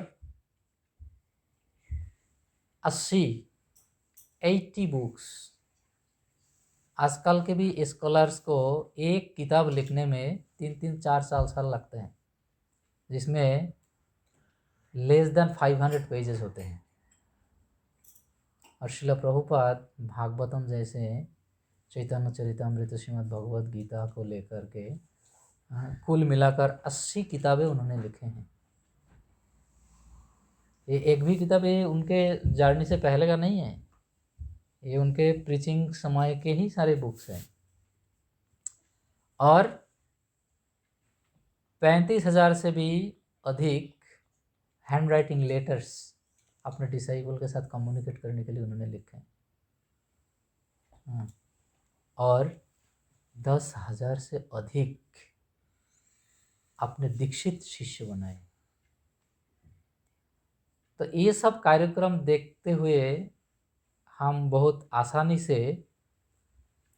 80 बुक्स। आजकल के भी स्कॉलर्स को एक किताब लिखने में 3-3, 4 साल लगते हैं, जिसमें लेस देन 500 पेजेस होते हैं। और श्रील प्रभुपाद भागवतम जैसे, चैतन्य चरितामृत, श्रीमद् भगवद गीता को लेकर के कुल मिलाकर 80 किताबें उन्होंने लिखे हैं। ये एक भी किताब ये उनके जर्नी से पहले का नहीं है, ये उनके प्रीचिंग समय के ही सारे बुक्स हैं। और 35,000 से भी अधिक हैंड राइटिंग लेटर्स अपने डिसाइबल के साथ कम्युनिकेट करने के लिए उन्होंने लिखे हैं। और 10,000 से अधिक अपने दीक्षित शिष्य बनाए। तो ये सब कार्यक्रम देखते हुए हम बहुत आसानी से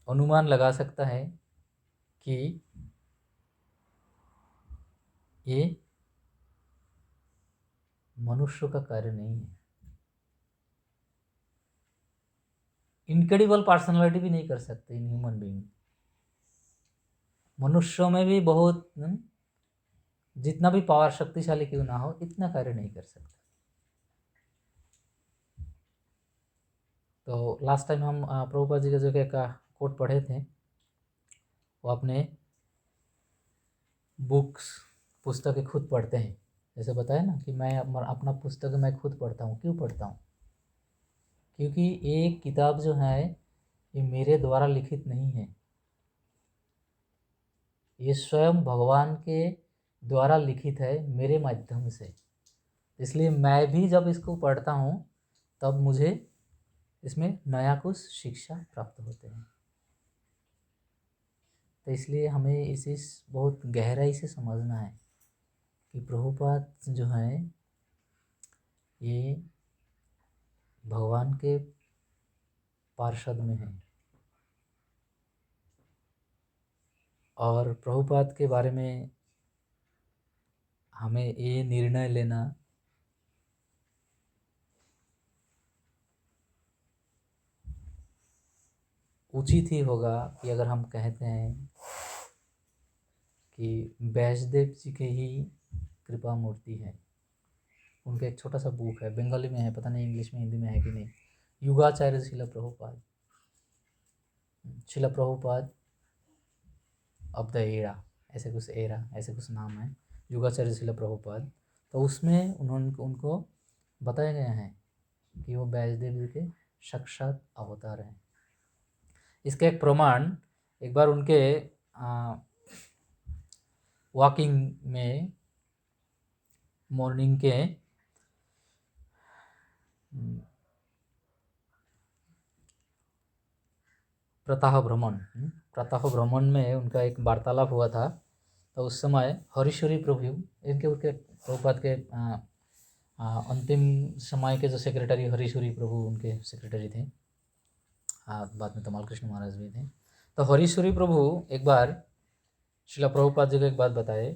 अनुमान लगा सकता है कि ये मनुष्य का कार्य नहीं है। इनक्रेडिबल पर्सनालिटी भी नहीं कर सकते इन ह्यूमन बीइंग। मनुष्यों में भी बहुत, जितना भी पावर शक्तिशाली क्यों ना हो, इतना कार्य नहीं कर सकता। तो लास्ट टाइम हम प्रभुपाद जी का जो एक कोट पढ़े थे, वो अपने बुक्स, पुस्तकें खुद पढ़ते हैं। जैसे बताया ना कि मैं अपना पुस्तक मैं खुद पढ़ता हूँ। क्यों पढ़ता हूँ? क्योंकि ये किताब जो है ये मेरे द्वारा लिखित नहीं है, ये स्वयं भगवान के द्वारा लिखित है मेरे माध्यम से। इसलिए मैं भी जब इसको पढ़ता हूँ तब मुझे इसमें नया कुछ शिक्षा प्राप्त होते हैं। तो इसलिए हमें इसे बहुत गहराई से समझना है कि प्रभुपाद जो है ये भगवान के पार्षद में हैं। और प्रभुपाद के बारे में हमें ये निर्णय लेना उचित ही होगा कि अगर हम कहते हैं कि वैष्णदेव जी के ही कृपा मूर्ति है। उनका एक छोटा सा बुक है, बंगाली में है, पता नहीं इंग्लिश में, हिंदी में है कि नहीं, युगाचार्य Srila Prabhupada, Srila Prabhupada of the era, ऐसे कुछ नाम है, युगाचार्य श्रील प्रभुपाद। तो उसमें उनको बताया गया है कि वो वैष्णदेव जी के साक्षात अवतार हैं। इसका एक प्रमाण, एक बार उनके वॉकिंग में मॉर्निंग के प्रातः भ्रमण में उनका एक वार्तालाप हुआ था। तो उस समय हरीश्वरी प्रभु, उनके प्रभुपाद के अंतिम समय के जो सेक्रेटरी हरीश्वरी प्रभु उनके सेक्रेटरी थे, बाद में तमाल कृष्ण महाराज भी थे। तो हरीश्वरी प्रभु एक बार श्रील प्रभुपाद जी को एक बात बताए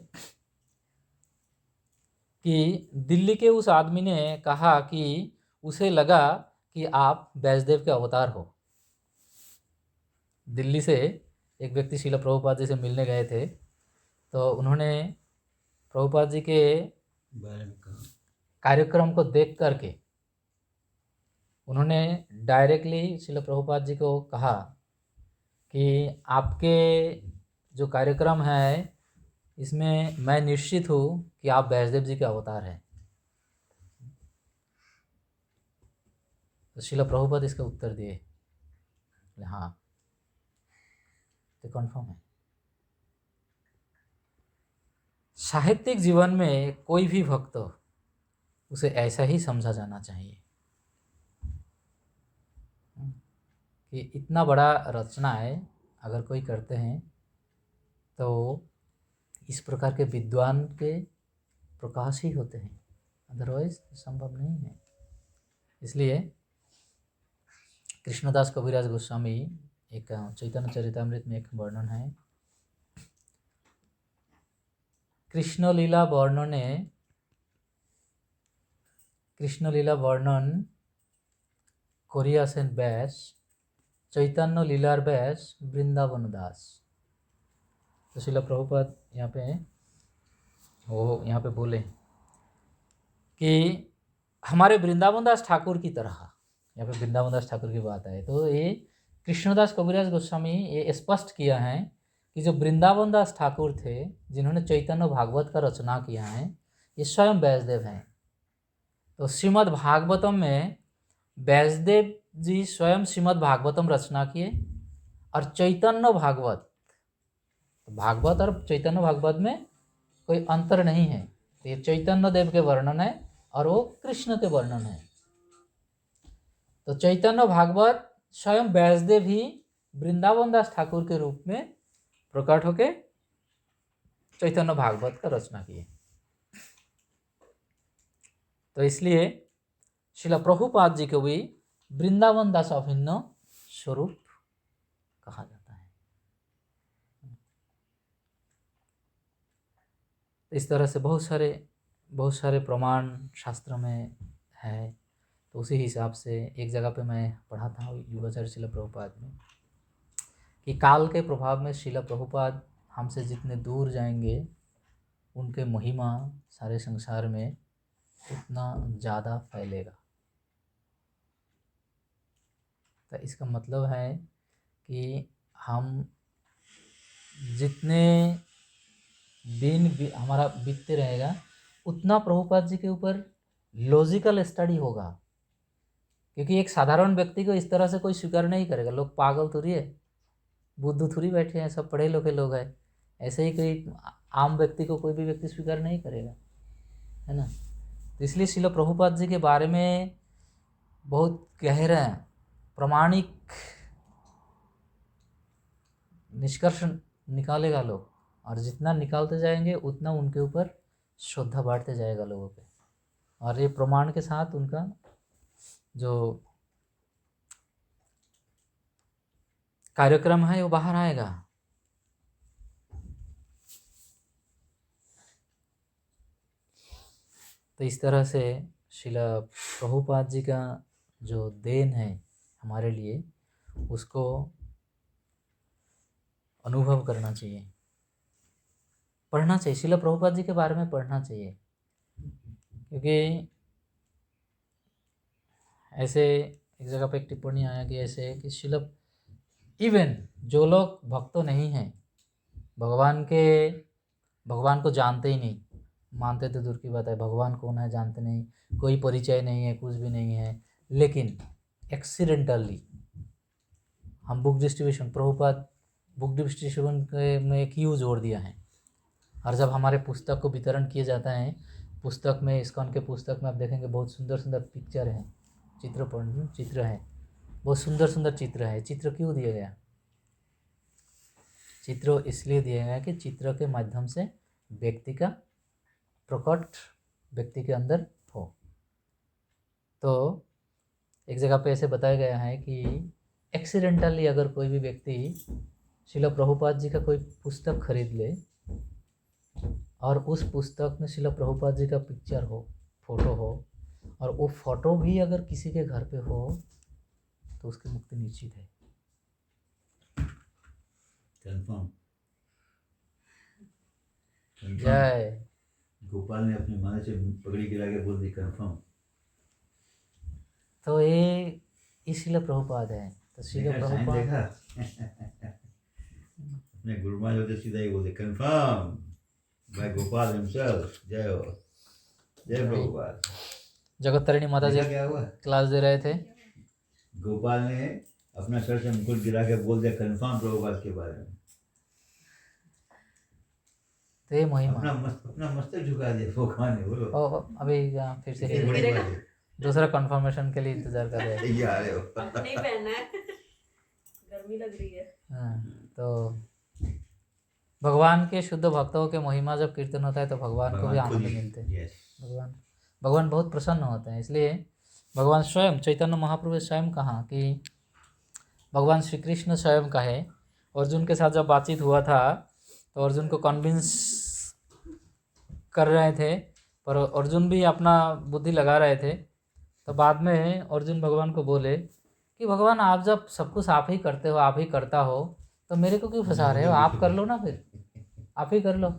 कि दिल्ली के उस आदमी ने कहा कि उसे लगा कि आप वैष्णदेव के अवतार हो। दिल्ली से एक व्यक्ति श्रील प्रभुपाद जी से मिलने गए थे, तो उन्होंने प्रभुपाद जी के कार्यक्रम को देख करके उन्होंने डायरेक्टली श्रील प्रभुपाद जी को कहा कि आपके जो कार्यक्रम है इसमें मैं निश्चित हूँ कि आप वैष्णदेव जी के अवतार हैं। तो श्रील प्रभुपाद इसका उत्तर दिए, हाँ, तो कन्फर्म है। साहित्यिक जीवन में कोई भी भक्त उसे ऐसा ही समझा जाना चाहिए कि इतना बड़ा रचना है अगर कोई करते हैं तो इस प्रकार के विद्वान के प्रकाश ही होते हैं, अदरवाइज संभव नहीं है। इसलिए कृष्णदास कविराज गोस्वामी एक चैतन्य चरितामृत में एक वर्णन है, कृष्ण लीला वर्णन करियाছেন ব্যাস, चैतन्य लीलार व्यास वृंदावन दास। तो श्रील प्रभुपाद यहाँ पे बोले कि हमारे वृंदावन दास ठाकुर की तरह, यहाँ पे वृंदावन दास ठाकुर की बात है, तो ये कृष्णदास कविराज गोस्वामी ये स्पष्ट किया है कि जो वृंदावन दास ठाकुर थे जिन्होंने चैतन्य भागवत का रचना किया है, ये स्वयं व्यासदेव हैं। तो श्रीमद् भागवतम में व्यासदेव जी स्वयं श्रीमद् भागवतम रचना किए और चैतन्य भागवत और चैतन्य भागवत में कोई अंतर नहीं है। तो ये चैतन्य देव के वर्णन है और वो कृष्ण के वर्णन है। तो चैतन्य भागवत स्वयं व्यासदेव ही वृंदावन दास ठाकुर के रूप में प्रकट होके चैतन्य भागवत का रचना किए। तो इसलिए श्रील प्रभुपाद जी को भी वृंदावन दास अभिन्न स्वरूप कहा जाता है। इस तरह से बहुत सारे प्रमाण शास्त्र में है। तो उसी हिसाब से एक जगह पे मैं पढ़ा था युगाचार्य श्रील प्रभुपाद में कि काल के प्रभाव में श्रील प्रभुपाद हमसे जितने दूर जाएंगे उनके महिमा सारे संसार में उतना ज़्यादा फैलेगा। तो इसका मतलब है कि हम जितने दिन हमारा बीतते रहेगा उतना प्रभुपाद जी के ऊपर लॉजिकल स्टडी होगा, क्योंकि एक साधारण व्यक्ति को इस तरह से कोई स्वीकार नहीं करेगा। लोग पागल थोड़ी है, बुद्धू थोड़ी बैठे हैं, सब पढ़े लिखे लोग हैं। ऐसे ही कोई आम व्यक्ति को कोई भी व्यक्ति स्वीकार नहीं करेगा, है ना। तो इसलिए श्रील प्रभुपाद जी के बारे में बहुत गहरा प्रमाणिक निष्कर्ष निकालेगा लोग, और जितना निकालते जाएंगे उतना उनके ऊपर श्रद्धा बढ़ते जाएगा लोगों पे, और ये प्रमाण के साथ उनका जो कार्यक्रम है वो बाहर आएगा। तो इस तरह से श्रील प्रभुपाद जी का जो देन है हमारे लिए, उसको अनुभव करना चाहिए, पढ़ना चाहिए। श्रील प्रभुपाद जी के बारे में पढ़ना चाहिए, क्योंकि ऐसे एक जगह पे एक टिप्पणी आया कि ऐसे कि श्रील इवन जो लोग भक्त नहीं हैं, भगवान को जानते ही नहीं, मानते तो दूर की बात है, भगवान कौन है जानते नहीं, कोई परिचय नहीं है, कुछ भी नहीं है, लेकिन एक्सीडेंटली हम book distribution, Prabhupada book distribution में क्यों जोड़ दिया है। और जब हमारे पुस्तक को वितरण किया जाता है, पुस्तक में इस्कॉन के पुस्तक में आप देखेंगे बहुत सुंदर सुंदर पिक्चर हैं, चित्र है, बहुत सुंदर सुंदर चित्र है। चित्र क्यों दिया गया? चित्र इसलिए दिया गया कि चित्र के माध्यम से व्यक्ति का प्रकट व्यक्ति के अंदर हो। तो एक जगह पे ऐसे बताया गया है कि एक्सीडेंटली अगर कोई भी व्यक्ति श्रील प्रभुपाद जी का कोई पुस्तक खरीद ले और उस पुस्तक में श्रील प्रभुपाद जी का पिक्चर हो, फोटो हो, और वो फोटो भी अगर किसी के घर पे हो तो उसकी मुक्ति निश्चित है। कंफर्म। जय गोपाल ने अपने माने से पगड़ी गिरा के बोल दी कंफर्म। तो ये श्रील प्रभुपाद है। तो श्रील प्रभुपाद अपने गुरुमा जो थे सीधा ही बोलते कंफर्म। by Gopal himself. जय हो, जय वही प्रभुपाद। जगत तारिणी माता जी देखा क्या हुआ? क्लास दे रहे थे। गोपाल ने अपना सर से मुकुट गिरा के बोल दिया कंफर्म प्रभुपाद के बारे में। तो ये महिमा अपना मस्तक झुका दिया भगवान ने, बोलो। अभी फिर से कितनी बड़ी बात है। दूसरा कंफर्मेशन के लिए इंतजार कर रहे हैं। ये आ रहे हो। नहीं पहनना है, गर्मी लग रही है। हाँ, तो भगवान के शुद्ध भक्तों के महिमा जब कीर्तन होता है तो भगवान को भी भगवान खुद आनंद ही- मिलते हैं। yes। भगवान बहुत प्रसन्न होते हैं। इसलिए भगवान स्वयं चैतन्य महाप्रभु ने स्वयं कहा कि भगवान श्री कृष्ण स्वयं कहे, अर्जुन के साथ जब बातचीत हुआ था तो अर्जुन को कन्विंस कर रहे थे, पर अर्जुन भी अपना बुद्धि लगा रहे थे। तो बाद में अर्जुन भगवान को बोले कि भगवान आप जब सब कुछ आप ही करते हो, आप ही करता हो, तो मेरे को क्यों फंसा रहे हो, आप कर लो ना, फिर आप ही कर लो।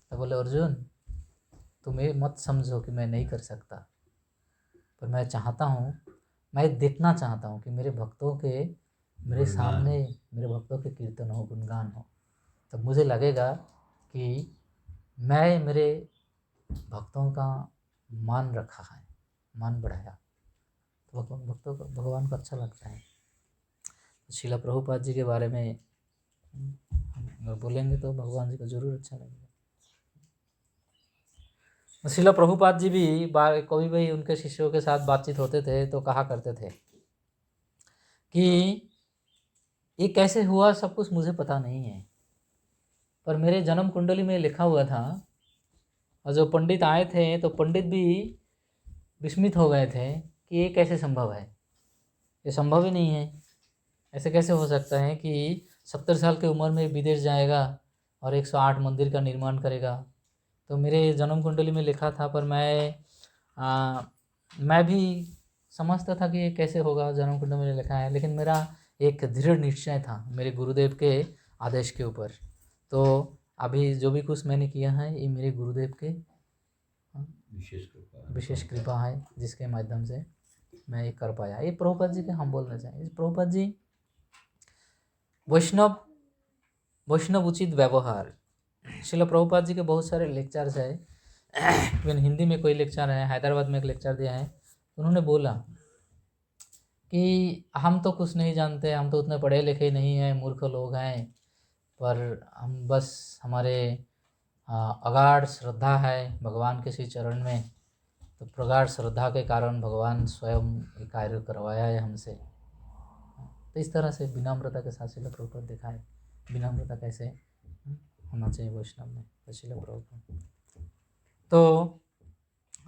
तो बोले अर्जुन तुम ये मत समझो कि मैं नहीं कर सकता, पर मैं चाहता हूँ, मैं देखना चाहता हूँ कि मेरे भक्तों के मेरे सामने मेरे भक्तों के कीर्तन हो, गुणगान हो, तब मुझे लगेगा कि मैं मेरे भक्तों का मान रखा है, मान बढ़ाया, तो भक्तों को भगवान को अच्छा लगता है। तो श्रीला प्रभुपाद जी के बारे में अगर बोलेंगे तो भगवान जी को जरूर अच्छा लगेगा। श्रीला प्रभुपाद जी भी कभी भी उनके शिष्यों के साथ बातचीत होते थे तो कहा करते थे कि ये कैसे हुआ सब कुछ मुझे पता नहीं है, पर मेरे जन्म कुंडली में लिखा हुआ था, और जो पंडित आए थे तो पंडित भी विस्मित हो गए थे कि ये कैसे संभव है, ये संभव ही नहीं है। ऐसे कैसे हो सकता है कि 70 साल की उम्र में विदेश जाएगा और 108 मंदिर का निर्माण करेगा। तो मेरे जन्म कुंडली में लिखा था, पर मैं भी समझता था कि ये कैसे होगा, जन्म कुंडली में लिखा है, लेकिन मेरा एक दृढ़ निश्चय था मेरे गुरुदेव के आदेश के ऊपर। तो अभी जो भी कुछ मैंने किया है ये मेरे गुरुदेव के विशेष कृपा है, जिसके माध्यम से मैं ये कर पाया। ये प्रभुपाद जी के हम बोलना चाहिए। प्रभुपाद जी वैष्णव उचित व्यवहार, श्रील प्रभुपाद जी के बहुत सारे लेक्चर्स है, इवन हिंदी में कोई लेक्चर है, हैदराबाद में एक लेक्चर दिया है, उन्होंने बोला कि हम तो कुछ नहीं जानते, हम तो उतने पढ़े लिखे नहीं हैं, मूर्ख लोग हैं, पर हम बस हमारे अगाध श्रद्धा है भगवान के श्री चरण में, तो प्रगाढ़ श्रद्धा के कारण भगवान स्वयं ये कार्य करवाया है हमसे। तो इस तरह से विनम्रता के साथ श्रील प्रभुपाद दिखाए, विनम्रता कैसे होना चाहिए वैष्णव में, तो श्रील प्रभुपाद। तो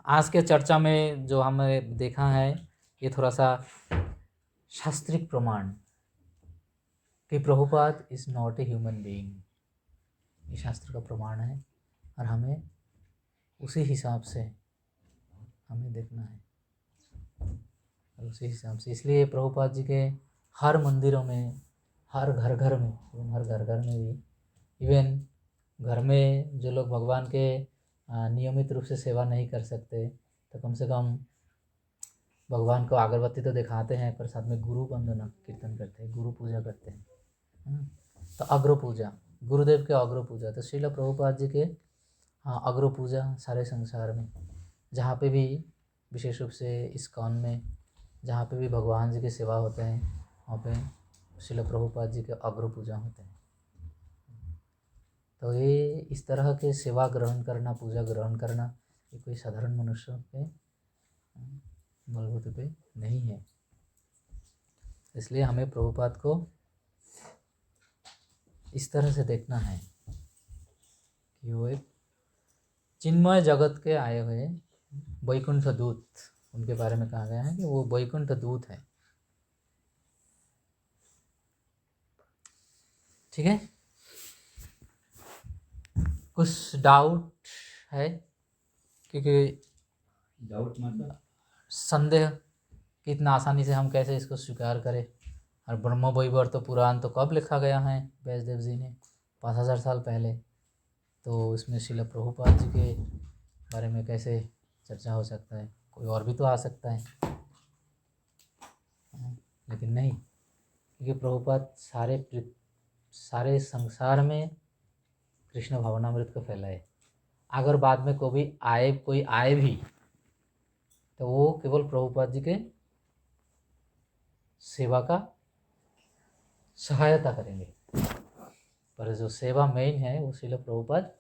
आज के चर्चा में जो हमने देखा है ये थोड़ा सा शास्त्रिक प्रमाण कि Prabhupada is not a human being, ये शास्त्र का प्रमाण है, और हमें उसी हिसाब से हमें देखना है, और उसी हिसाब से। इसलिए प्रभुपाद जी के हर मंदिरों में, हर घर में, हर घर में भी, इवन घर में जो लोग भगवान के नियमित रूप से सेवा नहीं कर सकते, तो कम से कम भगवान को अगरबत्ती तो दिखाते हैं, पर साथ में गुरु वंदना कीर्तन करते हैं, गुरु पूजा करते हैं। तो अग्र पूजा, गुरुदेव के अग्र पूजा, तो श्रील प्रभुपाद जी के अग्र पूजा सारे संसार में, जहाँ पे भी विशेष रूप से इस्कॉन में जहाँ पे भी भगवान जी की सेवा होते हैं, वहाँ पे श्रील प्रभुपाद जी के अग्र पूजा होते हैं। तो ये इस तरह के सेवा ग्रहण करना, पूजा ग्रहण करना, ये कोई साधारण मनुष्य के बलबूते पे नहीं है। इसलिए हमें प्रभुपाद को इस तरह से देखना है कि वो एक चिन्मय जगत के आए हुए वैकुंठ दूत, उनके बारे में कहा गया है कि वो वैकुंठ दूत है। ठीक है, कुछ डाउट है? क्योंकि डाउट मतलब संदेह कि इतना आसानी से हम कैसे इसको स्वीकार करें, और ब्रह्म वैवर्त पुराण तो कब लिखा गया है व्यासदेव जी ने, 5000 साल पहले, तो इसमें श्रील प्रभुपाद जी के बारे में कैसे चर्चा हो सकता है? कोई और भी तो आ सकता है, लेकिन नहीं, क्योंकि प्रभुपाद सारे संसार में कृष्ण भावनामृत को फैलाए, अगर बाद में कोई आए भी तो वो केवल प्रभुपाद जी के सेवा का सहायता करेंगे, पर जो सेवा मेन है वो श्रील प्रभुपाद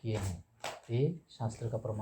किए हैं। ये शास्त्र का प्रमाण।